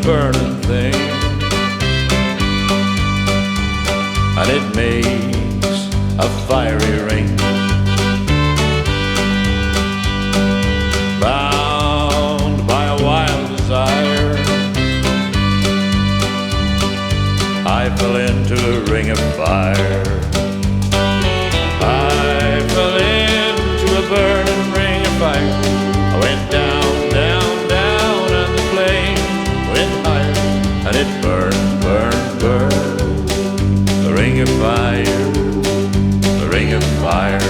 burning thing, and it makes a fiery ring. Bound by a wild desire, I fell into a ring of fire. I fell into a burning ring of fire. I went down, down, down, and the flame went higher, and it burned, burned, burned. The ring of fire, the ring of fire.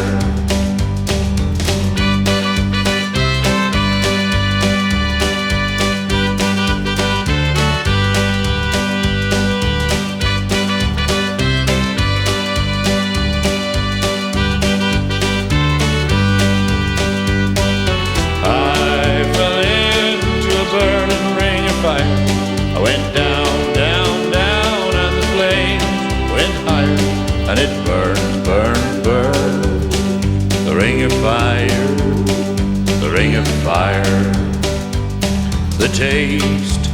I went down, down, down, and the flames went higher, and it burned, burned, burned. The ring of fire, the ring of fire. The taste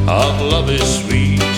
of love is sweet,